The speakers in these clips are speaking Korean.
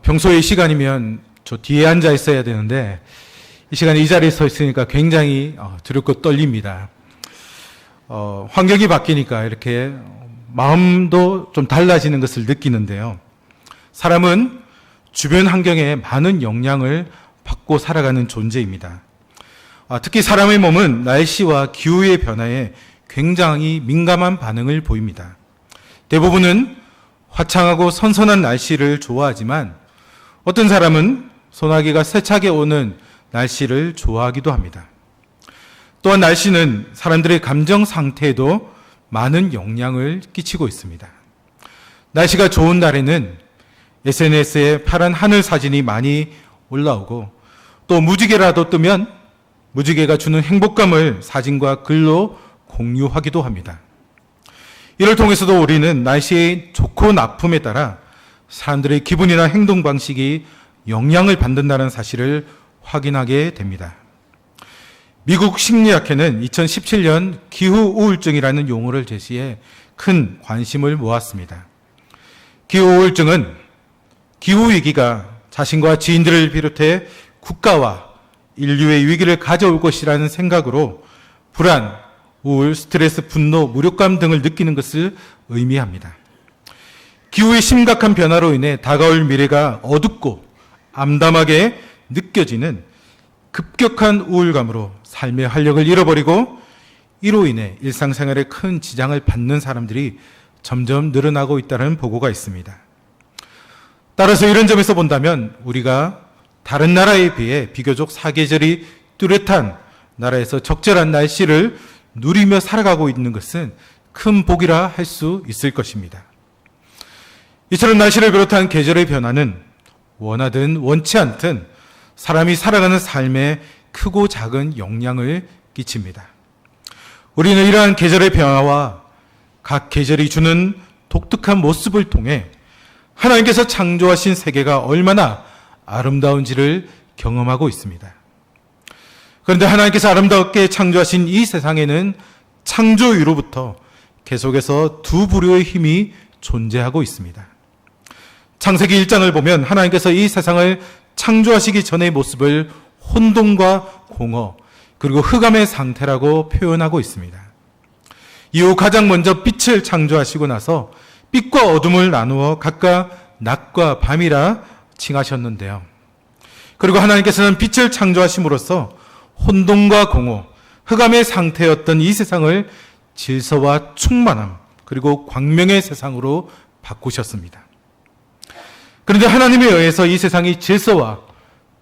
평소에 이 시간이면 저 뒤에 앉아 있어야 되는데 이 시간에 이 자리에 서 있으니까 굉장히 두렵고 떨립니다. 환경이 바뀌니까 이렇게 마음도 좀 달라지는 것을 느끼는데요. 사람은 주변 환경에 많은 영향을 받고 살아가는 존재입니다. 특히 사람의 몸은 날씨와 기후의 변화에 굉장히 민감한 반응을 보입니다. 대부분은 화창하고 선선한 날씨를 좋아하지만 어떤 사람은 소나기가 세차게 오는 날씨를 좋아하기도 합니다. 또한 날씨는 사람들의 감정 상태에도 많은 영향을 끼치고 있습니다. 날씨가 좋은 날에는 SNS에 파란 하늘 사진이 많이 올라오고 또 무지개라도 뜨면 무지개가 주는 행복감을 사진과 글로 공유하기도 합니다. 이를 통해서도 우리는 날씨의 좋고 나쁨에 따라 사람들의 기분이나 행동 방식이 영향을 받는다는 사실을 확인하게 됩니다. 미국 심리학회는 2017년 기후우울증이라는 용어를 제시해 큰 관심을 모았습니다. 기후우울증은 기후위기가 자신과 지인들을 비롯해 국가와 인류의 위기를 가져올 것이라는 생각으로 불안, 우울, 스트레스, 분노, 무력감 등을 느끼는 것을 의미합니다. 기후의 심각한 변화로 인해 다가올 미래가 어둡고 암담하게 느껴지는 급격한 우울감으로 삶의 활력을 잃어버리고 이로 인해 일상생활에 큰 지장을 받는 사람들이 점점 늘어나고 있다는 보고가 있습니다. 따라서 이런 점에서 본다면 우리가 다른 나라에 비해 비교적 사계절이 뚜렷한 나라에서 적절한 날씨를 누리며 살아가고 있는 것은 큰 복이라 할 수 있을 것입니다. 이처럼 날씨를 비롯한 계절의 변화는 원하든 원치 않든 사람이 살아가는 삶에 크고 작은 영향을 끼칩니다. 우리는 이러한 계절의 변화와 각 계절이 주는 독특한 모습을 통해 하나님께서 창조하신 세계가 얼마나 아름다운지를 경험하고 있습니다. 그런데 하나님께서 아름답게 창조하신 이 세상에는 창조 이후로부터 계속해서 두 부류의 힘이 존재하고 있습니다. 창세기 1장을 보면 하나님께서 이 세상을 창조하시기 전의 모습을 혼돈과 공허 그리고 흑암의 상태라고 표현하고 있습니다. 이후 가장 먼저 빛을 창조하시고 나서 빛과 어둠을 나누어 각각 낮과 밤이라 칭하셨는데요. 그리고 하나님께서는 빛을 창조하심으로써 혼돈과 공허, 흑암의 상태였던 이 세상을 질서와 충만함, 그리고 광명의 세상으로 바꾸셨습니다. 그런데 하나님에 의해서 이 세상이 질서와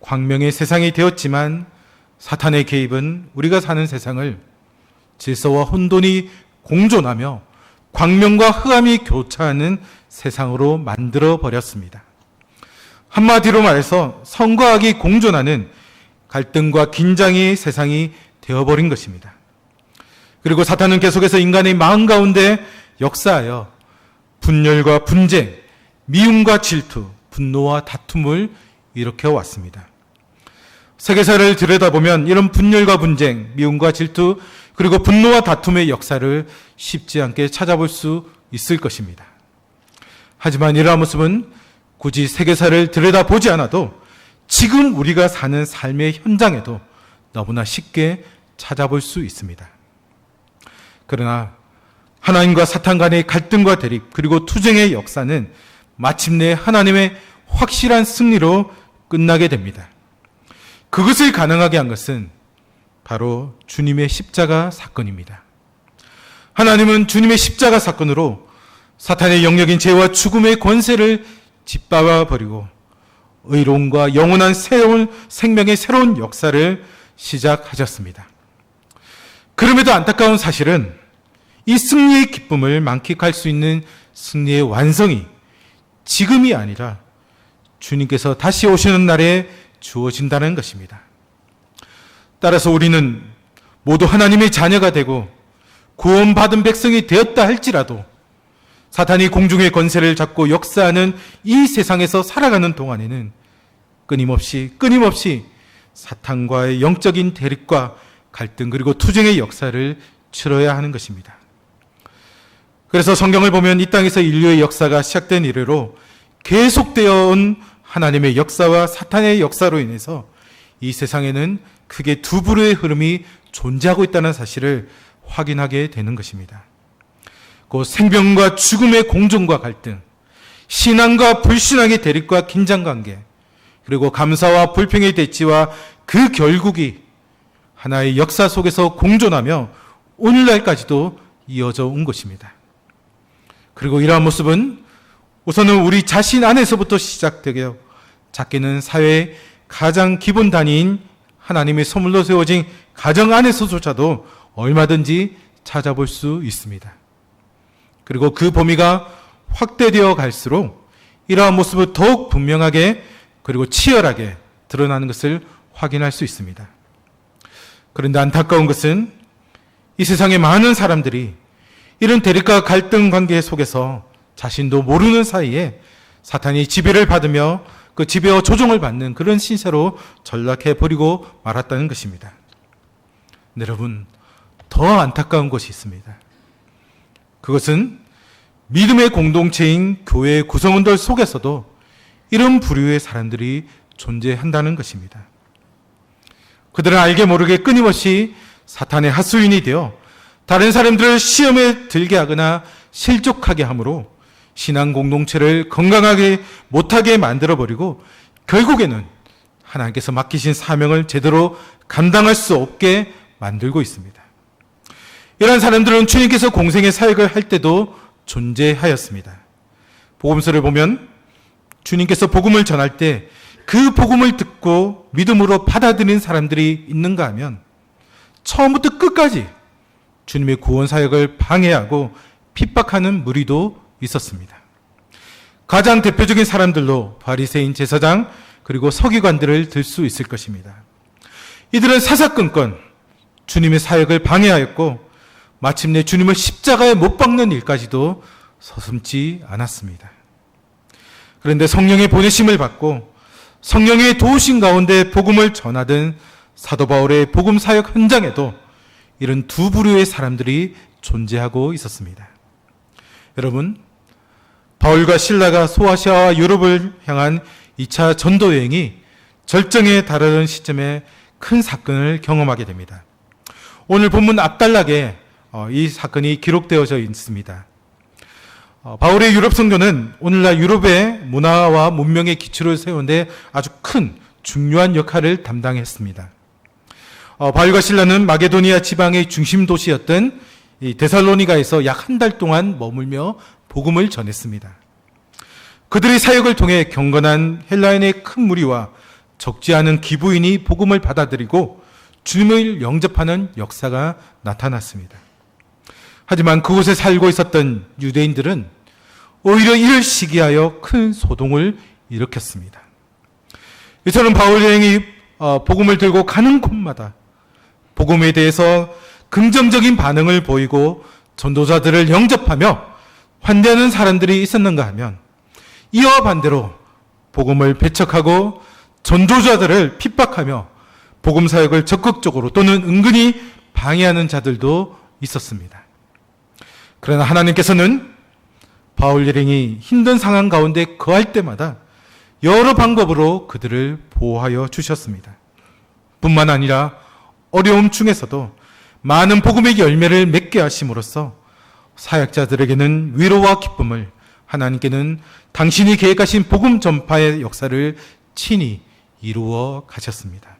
광명의 세상이 되었지만 사탄의 개입은 우리가 사는 세상을 질서와 혼돈이 공존하며 광명과 흑암이 교차하는 세상으로 만들어 버렸습니다. 한마디로 말해서 선과 악이 공존하는 갈등과 긴장의 세상이 되어버린 것입니다. 그리고 사탄은 계속해서 인간의 마음 가운데 역사하여 분열과 분쟁, 미움과 질투, 분노와 다툼을 일으켜 왔습니다. 세계사를 들여다보면 이런 분열과 분쟁, 미움과 질투, 그리고 분노와 다툼의 역사를 쉽지 않게 찾아볼 수 있을 것입니다. 하지만 이러한 모습은 굳이 세계사를 들여다보지 않아도 지금 우리가 사는 삶의 현장에도 너무나 쉽게 찾아볼 수 있습니다. 그러나 하나님과 사탄 간의 갈등과 대립 그리고 투쟁의 역사는 마침내 하나님의 확실한 승리로 끝나게 됩니다. 그것을 가능하게 한 것은 바로 주님의 십자가 사건입니다. 하나님은 주님의 십자가 사건으로 사탄의 영역인 죄와 죽음의 권세를 짓밟아 버리고 의로움과 영원한 새로운 생명의 새로운 역사를 시작하셨습니다. 그럼에도 안타까운 사실은 이 승리의 기쁨을 만끽할 수 있는 승리의 완성이 지금이 아니라 주님께서 다시 오시는 날에 주어진다는 것입니다. 따라서 우리는 모두 하나님의 자녀가 되고 구원받은 백성이 되었다 할지라도 사탄이 공중의 권세를 잡고 역사하는 이 세상에서 살아가는 동안에는 끊임없이 사탄과의 영적인 대립과 갈등 그리고 투쟁의 역사를 치러야 하는 것입니다. 그래서 성경을 보면 이 땅에서 인류의 역사가 시작된 이래로 계속되어 온 하나님의 역사와 사탄의 역사로 인해서 이 세상에는 크게 두 부류의 흐름이 존재하고 있다는 사실을 확인하게 되는 것입니다. 그 생명과 죽음의 공존과 갈등, 신앙과 불신앙의 대립과 긴장관계, 그리고 감사와 불평의 대치와 그 결국이 하나의 역사 속에서 공존하며 오늘날까지도 이어져 온 것입니다. 그리고 이러한 모습은 우선은 우리 자신 안에서부터 시작되어 작게는 사회의 가장 기본 단위인 하나님의 선물로 세워진 가정 안에서조차도 얼마든지 찾아볼 수 있습니다. 그리고 그 범위가 확대되어 갈수록 이러한 모습을 더욱 분명하게 그리고 치열하게 드러나는 것을 확인할 수 있습니다. 그런데 안타까운 것은 이 세상의 많은 사람들이 이런 대립과 갈등 관계 속에서 자신도 모르는 사이에 사탄이 지배를 받으며 그 지배와 조종을 받는 그런 신세로 전락해버리고 말았다는 것입니다. 여러분, 더 안타까운 것이 있습니다. 그것은 믿음의 공동체인 교회 구성원들 속에서도 이런 부류의 사람들이 존재한다는 것입니다. 그들은 알게 모르게 끊임없이 사탄의 하수인이 되어 다른 사람들을 시험에 들게 하거나 실족하게 함으로 신앙 공동체를 건강하게 못하게 만들어버리고 결국에는 하나님께서 맡기신 사명을 제대로 감당할 수 없게 만들고 있습니다. 이런 사람들은 주님께서 공생의 사역을 할 때도 존재하였습니다. 복음서를 보면 주님께서 복음을 전할 때 그 복음을 듣고 믿음으로 받아들인 사람들이 있는가 하면 처음부터 끝까지 주님의 구원 사역을 방해하고 핍박하는 무리도 있었습니다. 가장 대표적인 사람들로 바리새인 제사장 그리고 서기관들을 들 수 있을 것입니다. 이들은 사사건건 주님의 사역을 방해하였고 마침내 주님을 십자가에 못 박는 일까지도 서슴지 않았습니다. 그런데 성령의 보내심을 받고 성령의 도우심 가운데 복음을 전하던 사도 바울의 복음 사역 현장에도 이런 두 부류의 사람들이 존재하고 있었습니다. 여러분, 바울과 실라가 소아시아와 유럽을 향한 2차 전도 여행이 절정에 달하는 시점에 큰 사건을 경험하게 됩니다. 오늘 본문 앞단락에 이 사건이 기록되어져 있습니다. 바울의 유럽 선교는 오늘날 유럽의 문화와 문명의 기초를 세우는데 아주 큰 중요한 역할을 담당했습니다. 바울과 실라는 마게도니아 지방의 중심 도시였던 이 데살로니가에서 약 한 달 동안 머물며 복음을 전했습니다. 그들의 사역을 통해 경건한 헬라인의 큰 무리와 적지 않은 기부인이 복음을 받아들이고 주님을 영접하는 역사가 나타났습니다. 하지만 그곳에 살고 있었던 유대인들은 오히려 이를 시기하여 큰 소동을 일으켰습니다. 이처럼 바울 여행이 복음을 들고 가는 곳마다 복음에 대해서 긍정적인 반응을 보이고 전도자들을 영접하며 환대하는 사람들이 있었는가 하면 이와 반대로 복음을 배척하고 전도자들을 핍박하며 복음 사역을 적극적으로 또는 은근히 방해하는 자들도 있었습니다. 그러나 하나님께서는 바울 일행이 힘든 상황 가운데 거할 때마다 여러 방법으로 그들을 보호하여 주셨습니다. 뿐만 아니라 어려움 중에서도 많은 복음의 열매를 맺게 하심으로써 사역자들에게는 위로와 기쁨을, 하나님께는 당신이 계획하신 복음 전파의 역사를 친히 이루어 가셨습니다.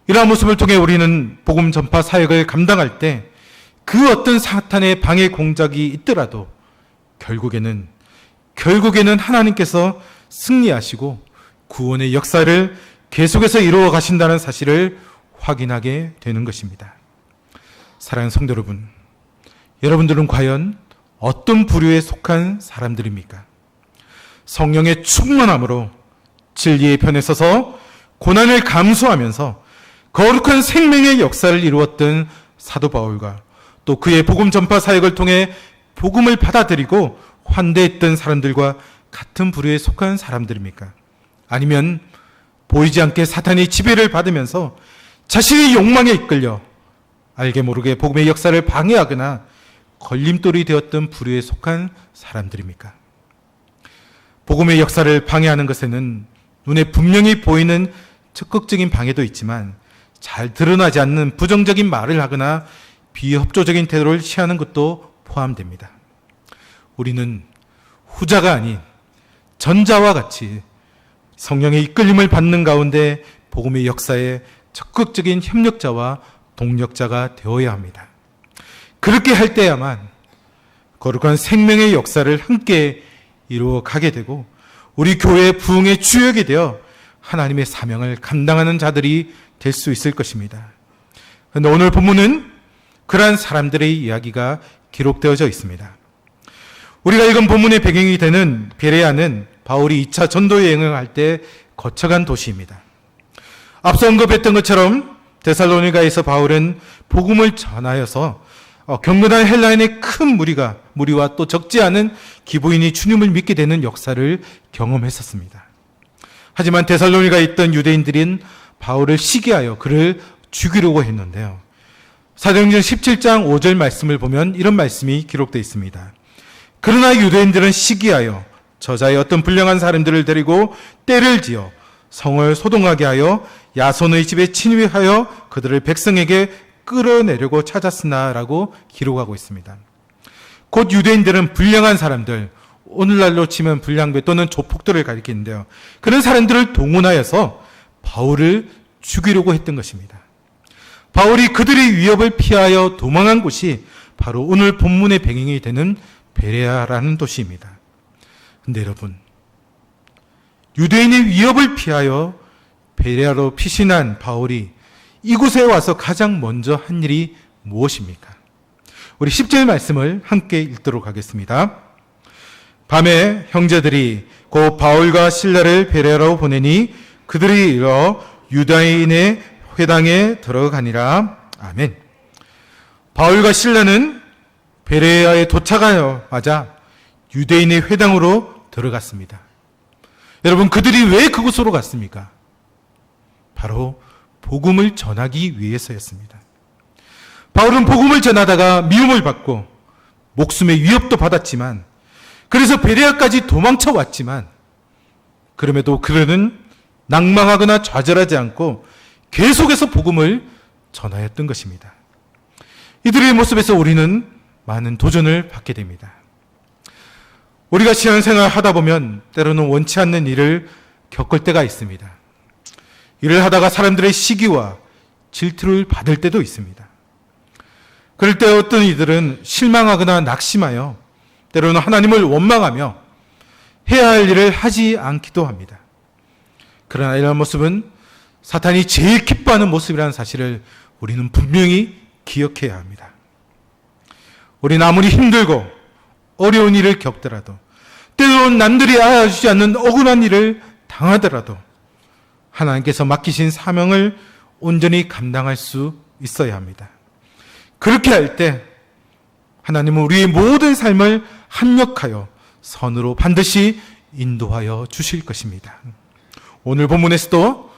이러한 모습을 통해 우리는 복음 전파 사역을 감당할 때 그 어떤 사탄의 방해 공작이 있더라도 결국에는 하나님께서 승리하시고 구원의 역사를 계속해서 이루어 가신다는 사실을 확인하게 되는 것입니다. 사랑하는 성도 여러분, 여러분들은 과연 어떤 부류에 속한 사람들입니까? 성령의 충만함으로 진리의 편에 서서 고난을 감수하면서 거룩한 생명의 역사를 이루었던 사도 바울과 또 그의 복음 전파 사역을 통해 복음을 받아들이고 환대했던 사람들과 같은 부류에 속한 사람들입니까? 아니면 보이지 않게 사탄이 지배를 받으면서 자신의 욕망에 이끌려 알게 모르게 복음의 역사를 방해하거나 걸림돌이 되었던 부류에 속한 사람들입니까? 복음의 역사를 방해하는 것에는 눈에 분명히 보이는 적극적인 방해도 있지만 잘 드러나지 않는 부정적인 말을 하거나 비협조적인 태도를 취하는 것도 포함됩니다. 우리는 후자가 아닌 전자와 같이 성령의 이끌림을 받는 가운데 복음의 역사에 적극적인 협력자와 동력자가 되어야 합니다. 그렇게 할 때야만 거룩한 생명의 역사를 함께 이루어 가게 되고 우리 교회의 부흥의 주역이 되어 하나님의 사명을 감당하는 자들이 될 수 있을 것입니다. 그런데 오늘 본문은 그러한 사람들의 이야기가 기록되어져 있습니다. 우리가 읽은 본문의 배경이 되는 베레아는 바울이 2차 전도 여행을 할 때 거쳐간 도시입니다. 앞서 언급했던 것처럼 데살로니가에서 바울은 복음을 전하여서 경건한 헬라인의 큰 무리와 또 적지 않은 기부인이 주님을 믿게 되는 역사를 경험했었습니다. 하지만 데살로니가에 있던 유대인들은 바울을 시기하여 그를 죽이려고 했는데요. 사도행전 17장 5절 말씀을 보면 이런 말씀이 기록되어 있습니다. 그러나 유대인들은 시기하여 저자의 어떤 불량한 사람들을 데리고 떼를 지어 성을 소동하게 하여 야손의 집에 침입하여 그들을 백성에게 끌어내려고 찾았으나라고 기록하고 있습니다. 곧 유대인들은 불량한 사람들, 오늘날로 치면 불량배 또는 조폭들을 가리키는데요. 그런 사람들을 동원하여서 바울을 죽이려고 했던 것입니다. 바울이 그들의 위협을 피하여 도망한 곳이 바로 오늘 본문의 배경이 되는 베레아라는 도시입니다. 근데 여러분, 유대인의 위협을 피하여 베레아로 피신한 바울이 이곳에 와서 가장 먼저 한 일이 무엇입니까? 우리 10절 말씀을 함께 읽도록 하겠습니다. 밤에 형제들이 곧 바울과 실라를 베레아로 보내니 그들이 일어 유다인의 회당에 들어가니라. 아멘. 바울과 실라는 베레아에 도착하자마자 유대인의 회당으로 들어갔습니다. 여러분, 그들이 왜 그곳으로 갔습니까? 바로 복음을 전하기 위해서였습니다. 바울은 복음을 전하다가 미움을 받고 목숨의 위협도 받았지만, 그래서 베레아까지 도망쳐 왔지만, 그럼에도 그들은 낭망하거나 좌절하지 않고 계속해서 복음을 전하였던 것입니다. 이들의 모습에서 우리는 많은 도전을 받게 됩니다. 우리가 신앙생활 하다 보면 때로는 원치 않는 일을 겪을 때가 있습니다. 일을 하다가 사람들의 시기와 질투를 받을 때도 있습니다. 그럴 때 어떤 이들은 실망하거나 낙심하여 때로는 하나님을 원망하며 해야 할 일을 하지 않기도 합니다. 그러나 이런 모습은 사탄이 제일 기뻐하는 모습이라는 사실을 우리는 분명히 기억해야 합니다. 우리는 아무리 힘들고 어려운 일을 겪더라도, 때로는 남들이 알아주지 않는 억울한 일을 당하더라도 하나님께서 맡기신 사명을 온전히 감당할 수 있어야 합니다. 그렇게 할 때 하나님은 우리의 모든 삶을 합력하여 선으로 반드시 인도하여 주실 것입니다. 오늘 본문에서도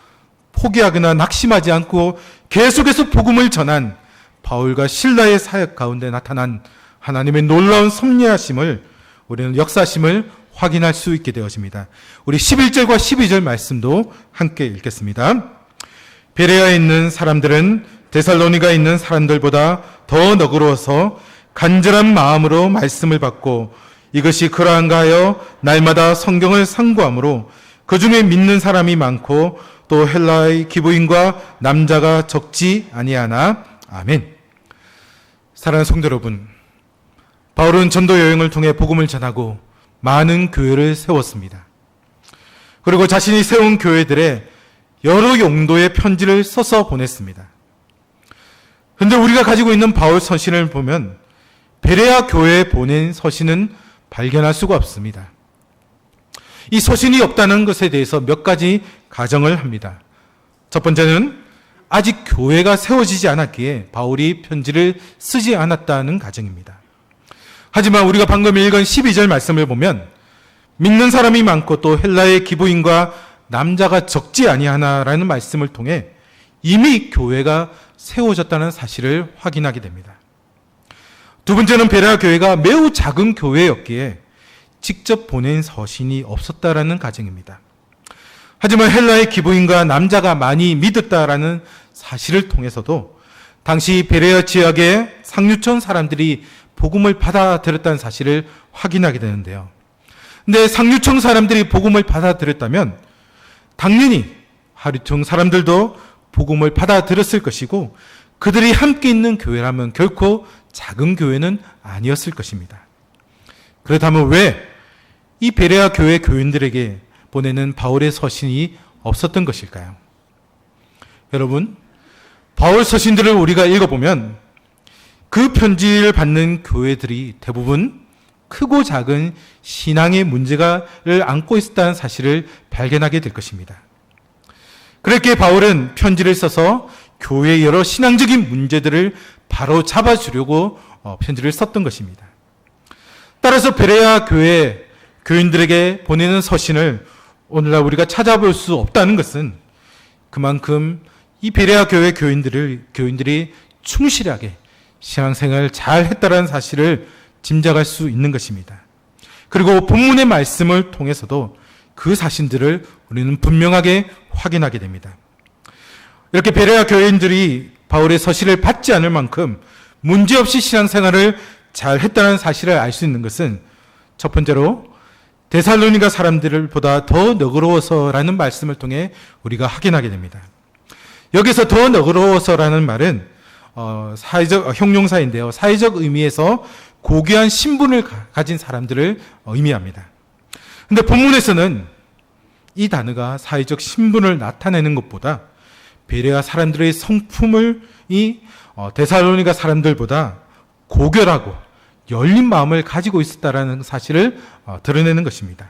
포기하거나 낙심하지 않고 계속해서 복음을 전한 바울과 실라의 사역 가운데 나타난 하나님의 놀라운 섭리하심을, 우리는 역사심을 확인할 수 있게 되어집니다. 우리 11절과 12절 말씀도 함께 읽겠습니다. 베레아에 있는 사람들은 데살로니가에 있는 사람들보다 더 너그러워서 간절한 마음으로 말씀을 받고 이것이 그러한가 하여 날마다 성경을 상고함으로 그 중에 믿는 사람이 많고 또 헬라의 기부인과 남자가 적지 아니하나. 아멘. 사랑하는 성도 여러분, 바울은 전도 여행을 통해 복음을 전하고 많은 교회를 세웠습니다. 그리고 자신이 세운 교회들에 여러 용도의 편지를 써서 보냈습니다. 그런데 우리가 가지고 있는 바울 서신을 보면 베레아 교회에 보낸 서신은 발견할 수가 없습니다. 이 서신이 없다는 것에 대해서 몇 가지 가정을 합니다. 첫 번째는 아직 교회가 세워지지 않았기에 바울이 편지를 쓰지 않았다는 가정입니다. 하지만 우리가 방금 읽은 12절 말씀을 보면 믿는 사람이 많고 또 헬라의 기부인과 남자가 적지 아니하나라는 말씀을 통해 이미 교회가 세워졌다는 사실을 확인하게 됩니다. 두 번째는 베레아 교회가 매우 작은 교회였기에 직접 보낸 서신이 없었다라는 가정입니다. 하지만 헬라의 기부인과 남자가 많이 믿었다라는 사실을 통해서도 당시 베레아 지역의 상류층 사람들이 복음을 받아들였다는 사실을 확인하게 되는데요. 근데 상류층 사람들이 복음을 받아들였다면 당연히 하류층 사람들도 복음을 받아들였을 것이고 그들이 함께 있는 교회라면 결코 작은 교회는 아니었을 것입니다. 그렇다면 왜 이 베레아 교회 교인들에게 보내는 바울의 서신이 없었던 것일까요? 여러분, 바울 서신들을 우리가 읽어보면 그 편지를 받는 교회들이 대부분 크고 작은 신앙의 문제를 안고 있었다는 사실을 발견하게 될 것입니다. 그렇게 바울은 편지를 써서 교회의 여러 신앙적인 문제들을 바로 잡아주려고 편지를 썼던 것입니다. 따라서 베레아 교회 교인들에게 보내는 서신을 오늘날 우리가 찾아볼 수 없다는 것은 그만큼 이 베레아 교회 교인들이 충실하게 신앙생활을 잘 했다는 사실을 짐작할 수 있는 것입니다. 그리고 본문의 말씀을 통해서도 그 사실들을 우리는 분명하게 확인하게 됩니다. 이렇게 베레아 교인들이 바울의 서신을 받지 않을 만큼 문제없이 신앙생활을 잘 했다는 사실을 알 수 있는 것은 첫 번째로 데살로니가 사람들보다 더 너그러워서라는 말씀을 통해 우리가 확인하게 됩니다. 여기서 더 너그러워서라는 말은 사회적 형용사인데요. 사회적 의미에서 고귀한 신분을 가진 사람들을 의미합니다. 근데 본문에서는 이 단어가 사회적 신분을 나타내는 것보다 베레아 사람들의 성품을 데살로니가 사람들보다 고결하고 열린 마음을 가지고 있었다라는 사실을 드러내는 것입니다.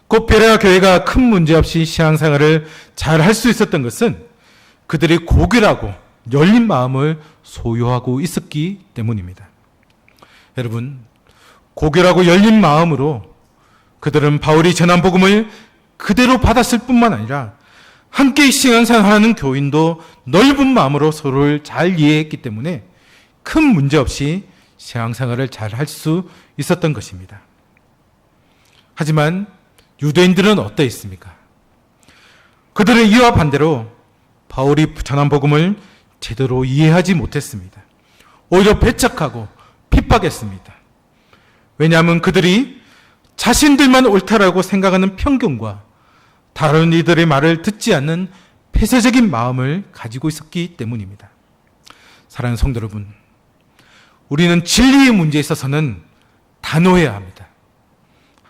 곧 베레아 교회가 큰 문제 없이 신앙생활을 잘 할 수 있었던 것은 그들이 고결하고 열린 마음을 소유하고 있었기 때문입니다. 여러분, 고결하고 열린 마음으로 그들은 바울이 전한 복음을 그대로 받았을 뿐만 아니라 함께 신앙생활하는 교인도 넓은 마음으로 서로를 잘 이해했기 때문에 큰 문제 없이 신앙생활을 잘 할 수 있었던 것입니다. 하지만 유대인들은 어떠했습니까? 그들은 이와 반대로 바울이 전한 복음을 제대로 이해하지 못했습니다. 오히려 배척하고 핍박했습니다. 왜냐하면 그들이 자신들만 옳다라고 생각하는 편견과 다른 이들의 말을 듣지 않는 폐쇄적인 마음을 가지고 있었기 때문입니다. 사랑하는 성도 여러분, 우리는 진리의 문제에 있어서는 단호해야 합니다.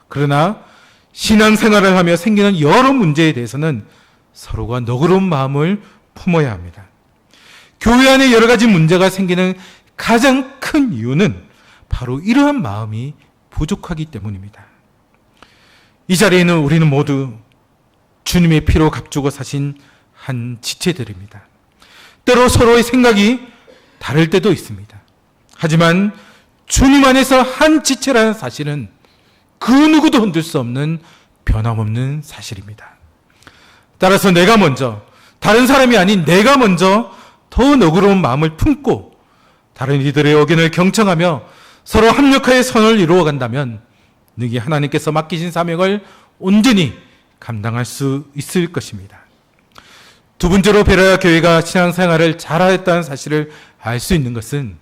그러나 신앙생활을 하며 생기는 여러 문제에 대해서는 서로가 너그러운 마음을 품어야 합니다. 교회 안에 여러 가지 문제가 생기는 가장 큰 이유는 바로 이러한 마음이 부족하기 때문입니다. 이 자리에는 우리는 모두 주님의 피로 값주고 사신 한 지체들입니다. 때로 서로의 생각이 다를 때도 있습니다. 하지만 주님 안에서 한 지체라는 사실은 그 누구도 흔들 수 없는 변함없는 사실입니다. 따라서 내가 먼저, 다른 사람이 아닌 내가 먼저 더 너그러운 마음을 품고 다른 이들의 의견을 경청하며 서로 합력하여 선을 이루어 간다면 능히 하나님께서 맡기신 사명을 온전히 감당할 수 있을 것입니다. 두 번째로 베레아 교회가 신앙생활을 잘하였다는 사실을 알 수 있는 것은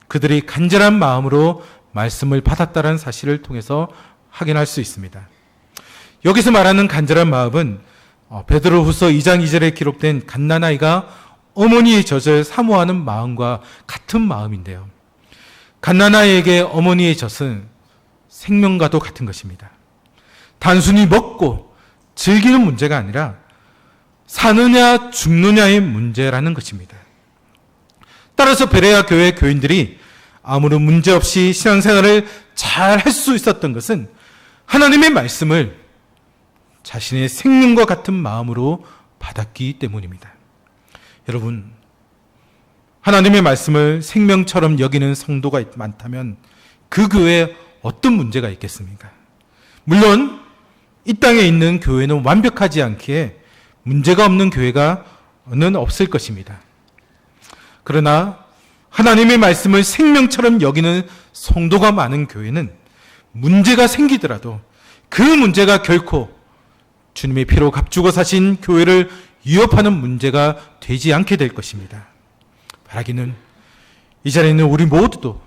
그들이 간절한 마음으로 말씀을 받았다는 사실을 통해서 확인할 수 있습니다. 여기서 말하는 간절한 마음은 베드로후서 2장 2절에 기록된 갓난아이가 어머니의 젖을 사모하는 마음과 같은 마음인데요. 갓난아이에게 어머니의 젖은 생명과도 같은 것입니다. 단순히 먹고 즐기는 문제가 아니라 사느냐 죽느냐의 문제라는 것입니다. 따라서 베레아 교회 교인들이 아무런 문제 없이 신앙생활을 잘 할 수 있었던 것은 하나님의 말씀을 자신의 생명과 같은 마음으로 받았기 때문입니다. 여러분, 하나님의 말씀을 생명처럼 여기는 성도가 많다면 그 교회에 어떤 문제가 있겠습니까? 물론 이 땅에 있는 교회는 완벽하지 않기에 문제가 없는 교회가는 없을 것입니다. 그러나 하나님의 말씀을 생명처럼 여기는 성도가 많은 교회는 문제가 생기더라도 그 문제가 결코 주님의 피로 값주고 사신 교회를 위협하는 문제가 되지 않게 될 것입니다. 바라기는 이 자리에 있는 우리 모두도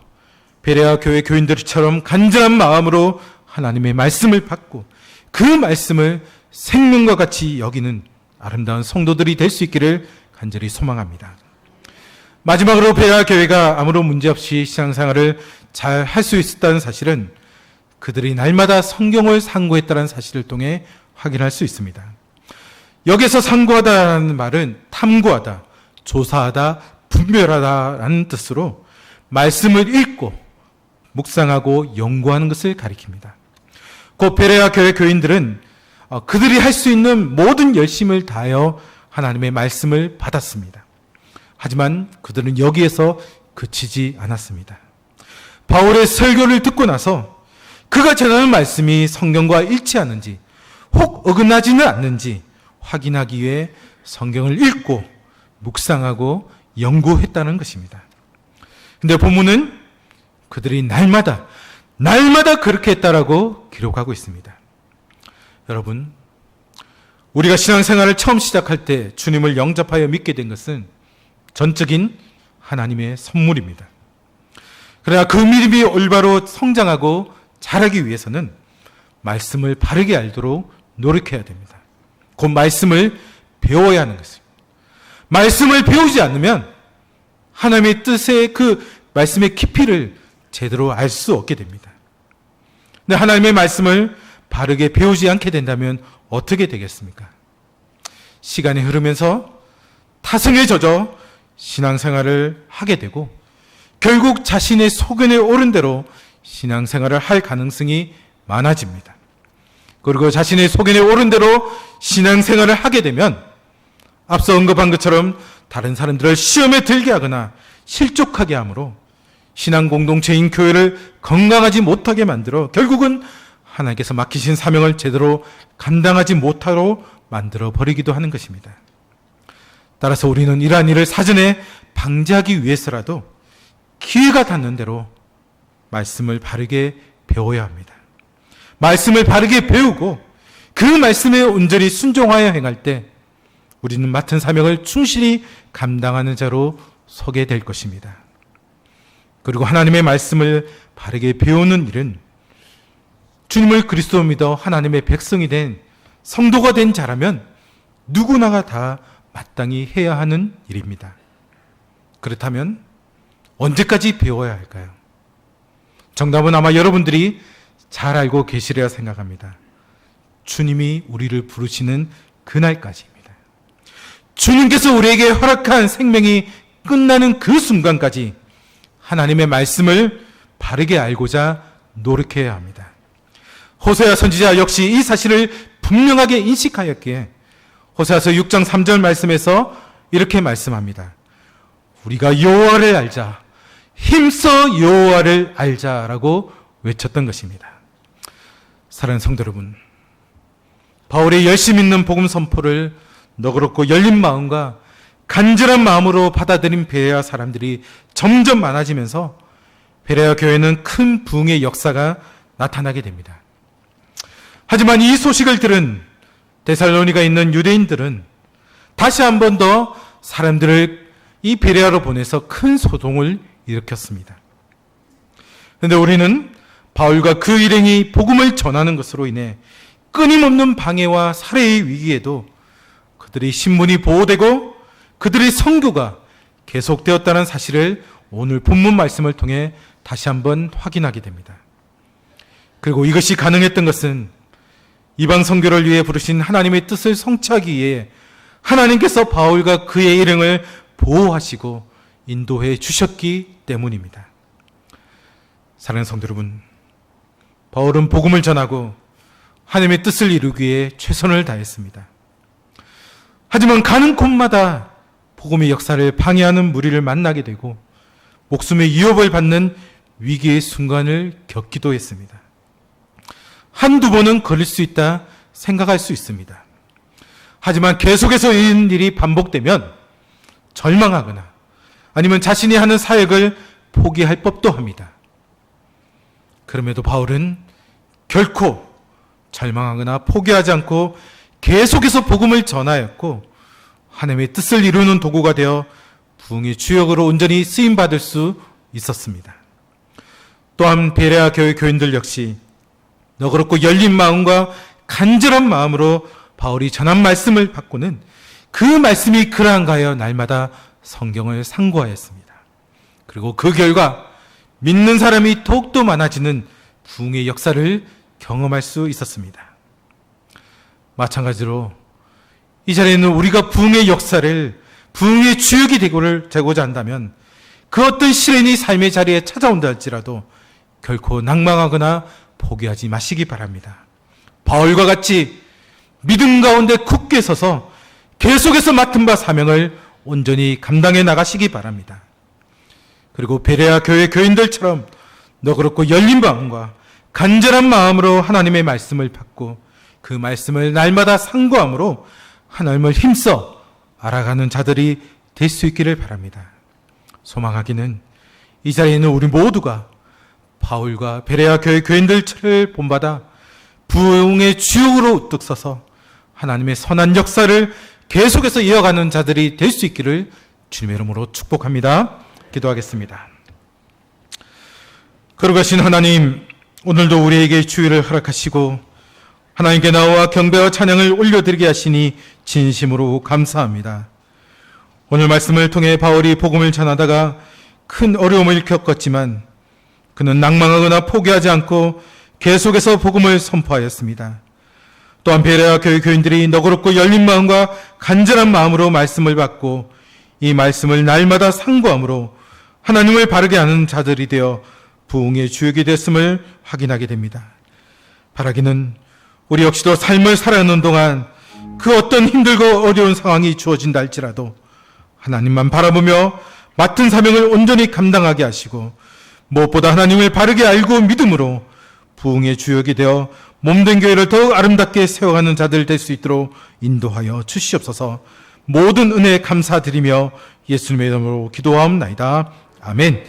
베레아 교회 교인들처럼 간절한 마음으로 하나님의 말씀을 받고 그 말씀을 생명과 같이 여기는 아름다운 성도들이 될 수 있기를 간절히 소망합니다. 마지막으로 베레아 교회가 아무런 문제 없이 신앙생활을 잘 할 수 있었다는 사실은 그들이 날마다 성경을 상고했다는 사실을 통해 확인할 수 있습니다. 여기서 상고하다라는 말은 탐구하다, 조사하다, 분별하다라는 뜻으로 말씀을 읽고 묵상하고 연구하는 것을 가리킵니다. 곧 베레아 교회 교인들은 그들이 할 수 있는 모든 열심을 다하여 하나님의 말씀을 받았습니다. 하지만 그들은 여기에서 그치지 않았습니다. 바울의 설교를 듣고 나서 그가 전하는 말씀이 성경과 일치하는지 혹 어긋나지는 않는지 확인하기 위해 성경을 읽고 묵상하고 연구했다는 것입니다. 근데 본문은 그들이 날마다 그렇게 했다라고 기록하고 있습니다. 여러분, 우리가 신앙생활을 처음 시작할 때 주님을 영접하여 믿게 된 것은 전적인 하나님의 선물입니다. 그러나 그 믿음이 올바로 성장하고 자라기 위해서는 말씀을 바르게 알도록 노력해야 됩니다. 곧 말씀을 배워야 하는 것입니다. 말씀을 배우지 않으면 하나님의 뜻의 그 말씀의 깊이를 제대로 알 수 없게 됩니다. 근데 하나님의 말씀을 바르게 배우지 않게 된다면 어떻게 되겠습니까? 시간이 흐르면서 타성에 젖어 신앙생활을 하게 되고 결국 자신의 소견에 오른 대로 신앙생활을 할 가능성이 많아집니다. 그리고 자신의 소견에 오른 대로 신앙생활을 하게 되면 앞서 언급한 것처럼 다른 사람들을 시험에 들게 하거나 실족하게 하므로 신앙 공동체인 교회를 건강하지 못하게 만들어 결국은 하나님께서 맡기신 사명을 제대로 감당하지 못하도록 만들어 버리기도 하는 것입니다. 따라서 우리는 이러한 일을 사전에 방지하기 위해서라도 기회가 닿는 대로 말씀을 바르게 배워야 합니다. 말씀을 바르게 배우고 그 말씀에 온전히 순종하여 행할 때 우리는 맡은 사명을 충실히 감당하는 자로 서게 될 것입니다. 그리고 하나님의 말씀을 바르게 배우는 일은 주님을 그리스도 믿어 하나님의 백성이 된 성도가 된 자라면 누구나가 다 마땅히 해야 하는 일입니다. 그렇다면 언제까지 배워야 할까요? 정답은 아마 여러분들이 잘 알고 계시리라 생각합니다. 주님이 우리를 부르시는 그날까지입니다. 주님께서 우리에게 허락한 생명이 끝나는 그 순간까지 하나님의 말씀을 바르게 알고자 노력해야 합니다. 호세아 선지자 역시 이 사실을 분명하게 인식하였기에 호세아서 6장 3절 말씀에서 이렇게 말씀합니다. 우리가 여호와를 알자, 힘써 여호와를 알자라고 외쳤던 것입니다. 사랑하는 성도 여러분, 바울의 열심 있는 복음 선포를 너그럽고 열린 마음과 간절한 마음으로 받아들인 베레아 사람들이 점점 많아지면서 베레아 교회는 큰 부흥의 역사가 나타나게 됩니다. 하지만 이 소식을 들은 데살로니가에 있는 유대인들은 다시 한 번 더 사람들을 이 베레아로 보내서 큰 소동을 일으켰습니다. 그런데 우리는 바울과 그 일행이 복음을 전하는 것으로 인해 끊임없는 방해와 살해의 위기에도 그들의 신분이 보호되고 그들의 선교가 계속되었다는 사실을 오늘 본문 말씀을 통해 다시 한번 확인하게 됩니다. 그리고 이것이 가능했던 것은 이방 선교를 위해 부르신 하나님의 뜻을 성취하기 위해 하나님께서 바울과 그의 일행을 보호하시고 인도해 주셨기 때문입니다. 사랑하는 성도 여러분, 바울은 복음을 전하고 하나님의 뜻을 이루기 위해 최선을 다했습니다. 하지만 가는 곳마다 복음의 역사를 방해하는 무리를 만나게 되고 목숨의 위협을 받는 위기의 순간을 겪기도 했습니다. 한두 번은 걸릴 수 있다 생각할 수 있습니다. 하지만 계속해서 이런 일이 반복되면 절망하거나 아니면 자신이 하는 사역을 포기할 법도 합니다. 그럼에도 바울은 결코 절망하거나 포기하지 않고 계속해서 복음을 전하였고 하나님의 뜻을 이루는 도구가 되어 부흥의 주역으로 온전히 쓰임받을 수 있었습니다. 또한 베레아 교회 교인들 역시 너그럽고 열린 마음과 간절한 마음으로 바울이 전한 말씀을 받고는 그 말씀이 그러한가 하여 날마다 성경을 상고하였습니다. 그리고 그 결과 믿는 사람이 더욱더 많아지는 부흥의 역사를 경험할 수 있었습니다. 마찬가지로 이 자리에는 우리가 부흥의 역사를, 부흥의 주역이 되고자 한다면 그 어떤 시련이 삶의 자리에 찾아온다 할지라도 결코 낭망하거나 포기하지 마시기 바랍니다. 바울과 같이 믿음 가운데 굳게 서서 계속해서 맡은 바 사명을 온전히 감당해 나가시기 바랍니다. 그리고 베레아 교회 교인들처럼 너그럽고 열린 마음과 간절한 마음으로 하나님의 말씀을 받고 그 말씀을 날마다 상고함으로 하나님을 힘써 알아가는 자들이 될 수 있기를 바랍니다. 소망하기는 이 자리에 있는 우리 모두가 바울과 베레아 교회 교인들을 본받아 부흥의 주역으로 우뚝 서서 하나님의 선한 역사를 계속해서 이어가는 자들이 될 수 있기를 주님의 이름으로 축복합니다. 기도하겠습니다. 거룩하신 하나님, 오늘도 우리에게 주의를 허락하시고 하나님께 나와 경배와 찬양을 올려드리게 하시니 진심으로 감사합니다. 오늘 말씀을 통해 바울이 복음을 전하다가 큰 어려움을 겪었지만 그는 낭망하거나 포기하지 않고 계속해서 복음을 선포하였습니다. 또한 베레아 교회 교인들이 너그럽고 열린 마음과 간절한 마음으로 말씀을 받고 이 말씀을 날마다 상고함으로 하나님을 바르게 하는 자들이 되어 부흥의 주역이 됐음을 확인하게 됩니다. 바라기는 우리 역시도 삶을 살아가는 동안 그 어떤 힘들고 어려운 상황이 주어진다 할지라도 하나님만 바라보며 맡은 사명을 온전히 감당하게 하시고 무엇보다 하나님을 바르게 알고 믿음으로 부흥의 주역이 되어 몸된 교회를 더욱 아름답게 세워가는 자들 될 수 있도록 인도하여 주시옵소서. 모든 은혜에 감사드리며 예수님의 이름으로 기도하옵나이다. 아멘.